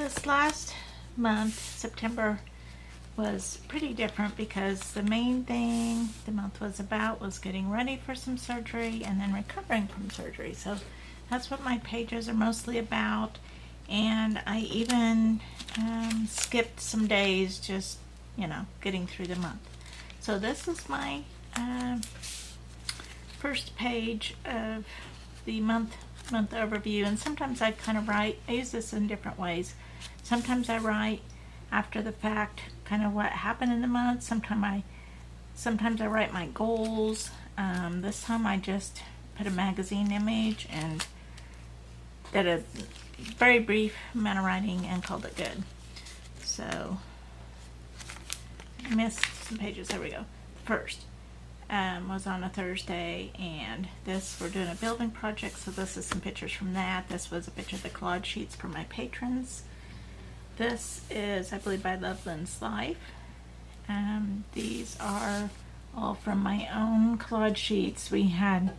this last month, September, was pretty different because the main thing the month was about was getting ready for some surgery and then recovering from surgery. So that's what my pages are mostly about. And I even skipped some days just, getting through the month. So this is my first page of the month overview. And sometimes I kind of write, I use this in different ways. Sometimes I write after the fact kind of what happened in the month. Sometimes I write my goals. This time I just put a magazine image and did a very brief amount of writing and called it good. So I missed some pages. There we go. First was on a Thursday, and this, we're doing a building project, so this is some pictures from that. This was a picture of the collage sheets for my patrons. This is, I believe, by Loveland's Life. These are all from my own collage sheets. We had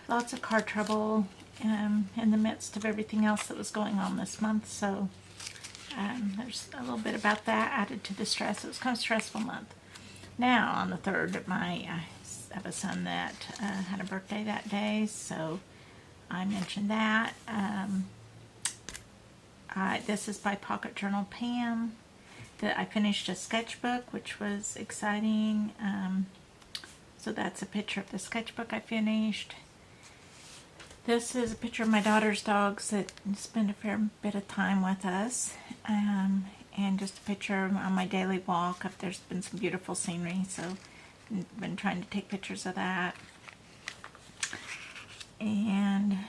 lots of car trouble in the midst of everything else that was going on this month, so there's a little bit about that added to the stress. It was kind of a stressful month. Now, on the 3rd, I have a son that had a birthday that day, so I mentioned that. This is by Pocket Journal Pam. I finished a sketchbook, which was exciting. So that's a picture of the sketchbook I finished. This is a picture of my daughter's dogs that spend a fair bit of time with us. And just a picture on my daily walk. There's been some beautiful scenery, so I've been trying to take pictures of that. And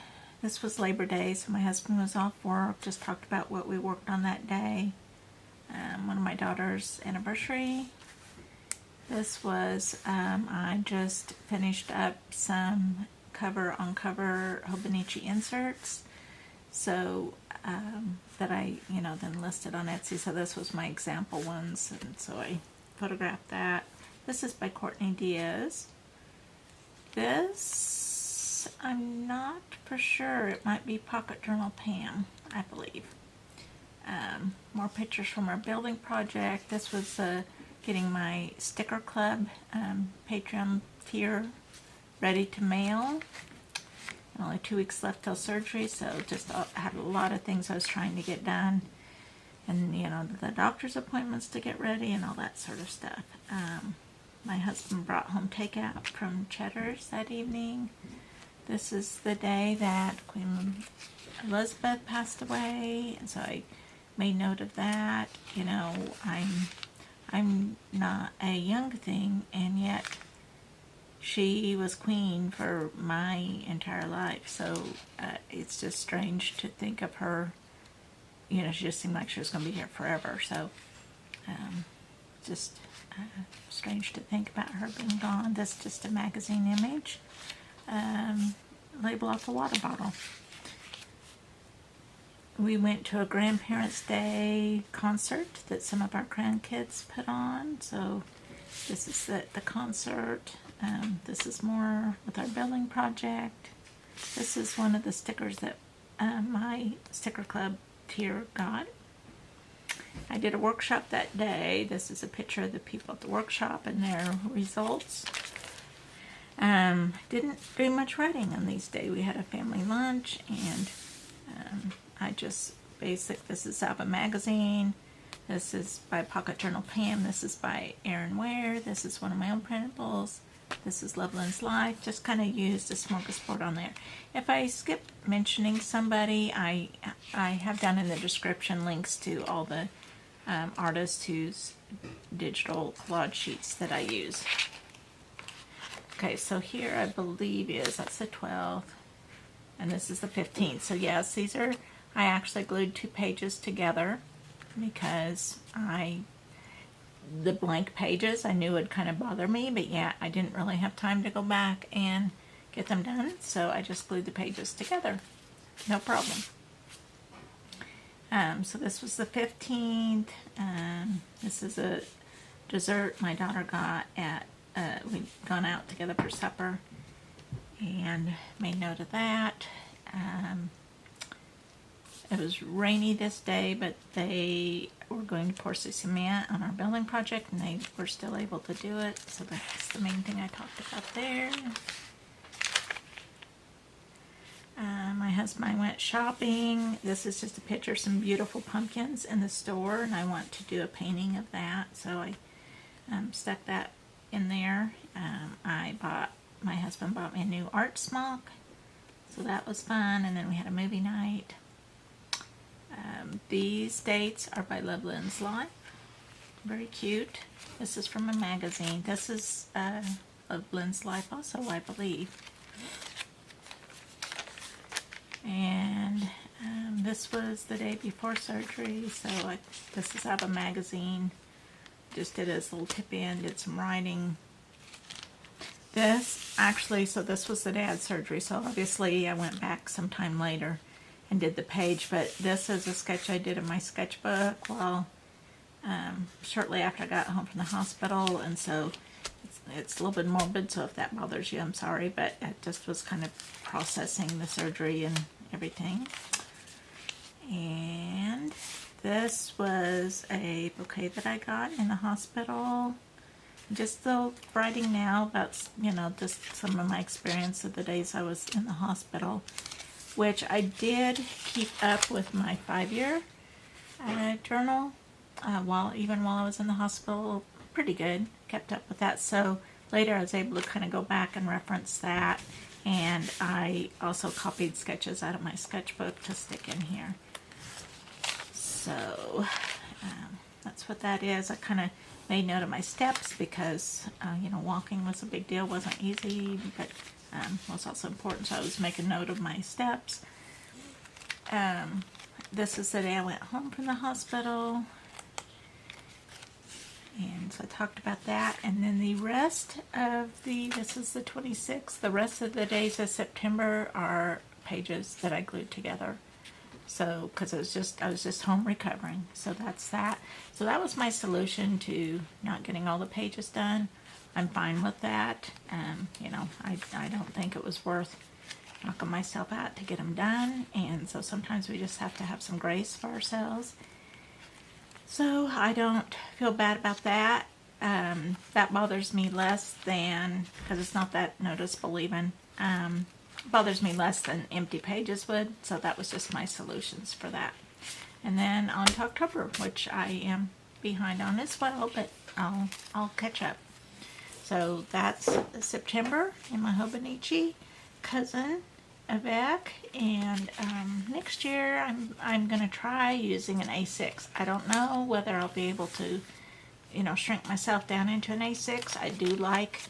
this was Labor Day, so my husband was off work. Just talked about what we worked on that day. One of my daughter's anniversary. This was, I just finished up some cover-on-cover Hobonichi inserts. So that I, then listed on Etsy. So this was my example ones, and so I photographed that. This is by Courtney Diaz. This, I'm not for sure. It might be Pocket Journal Pam, I believe. More pictures from our building project. This was getting my sticker club Patreon tier ready to mail. Only 2 weeks left till surgery, so just had a lot of things I was trying to get done. And, the doctor's appointments to get ready and all that sort of stuff. My husband brought home takeout from Cheddar's that evening. This is the day that Queen Elizabeth passed away, and so I made note of that. I'm not a young thing, and yet she was queen for my entire life, so it's just strange to think of her. She just seemed like she was going to be here forever, so just strange to think about her being gone. This is just a magazine image. Label off a water bottle. We went to a Grandparents' Day concert that some of our grandkids put on, so this is the concert. This is more with our building project. This is one of the stickers that my sticker club tier got. I did a workshop that day. This is a picture of the people at the workshop and their results. Didn't do much writing on these days. We had a family lunch, and I just this is out of a magazine. This is by Pocket Journal Pam. This is by Erin Ware. This is one of my own printables. This is Loveland's Life. Just kind of used a smorgasbord on there. If I skip mentioning somebody, I have down in the description links to all the artists whose digital collage sheets that I use. Okay, so here I believe that's the 12th, and this is the 15th. So yes, I actually glued 2 pages together because the blank pages I knew would kind of bother me, but yeah, I didn't really have time to go back and get them done, so I just glued the pages together. No problem. So this was the 15th. This is a dessert my daughter got at, we'd gone out together for supper and made note of that. it was rainy this day, but they were going to pour some cement on our building project, and they were still able to do it. So that's the main thing I talked about there. My husband and I went shopping. This is just a picture of some beautiful pumpkins in the store, and I want to do a painting of that, so I stuck that in there. My husband bought me a new art smock, so that was fun, and then we had a movie night. These dates are by Love Lynn's Life. Very cute. This is from a magazine. This is Love Lynn's Life also, I believe. And this was the day before surgery, so this is out of a magazine. Just did this little tip in, did some writing. This was the day I had surgery, so obviously I went back sometime later and did the page, but this is a sketch I did in my sketchbook while shortly after I got home from the hospital, and so it's a little bit morbid, so if that bothers you, I'm sorry, but it just was kind of processing the surgery and everything. And this was a bouquet that I got in the hospital. Just the writing now about, just some of my experience of the days I was in the hospital, which I did keep up with my 5-year journal even while I was in the hospital. Pretty good, kept up with that. So later I was able to kind of go back and reference that, and I also copied sketches out of my sketchbook to stick in here. So that's what that is. I kind of made note of my steps because walking was a big deal, wasn't easy, but was also important, so I was making note of my steps. This is the day I went home from the hospital, and so I talked about that. And then the rest of this is the 26th, the rest of the days of September are pages that I glued together. So, because I was just home recovering, so that's that. So that was my solution to not getting all the pages done. I'm fine with that. I don't think it was worth knocking myself out to get them done, and so sometimes we just have to have some grace for ourselves. So I don't feel bad about that. That bothers me less than, because it's not that noticeable even, bothers me less than empty pages would, so that was just my solutions for that. And then on to October, which I am behind on as well, but I'll catch up. So that's September in my Hobonichi Cousin Avec, and next year I'm gonna try using an A6. I don't know whether I'll be able to, shrink myself down into an A6. I do like,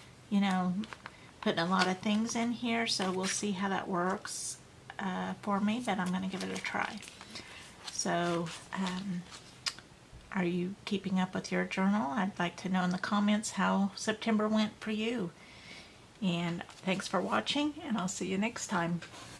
putting a lot of things in here, so we'll see how that works for me, but I'm going to give it a try. So, are you keeping up with your journal? I'd like to know in the comments how September went for you. And thanks for watching, and I'll see you next time.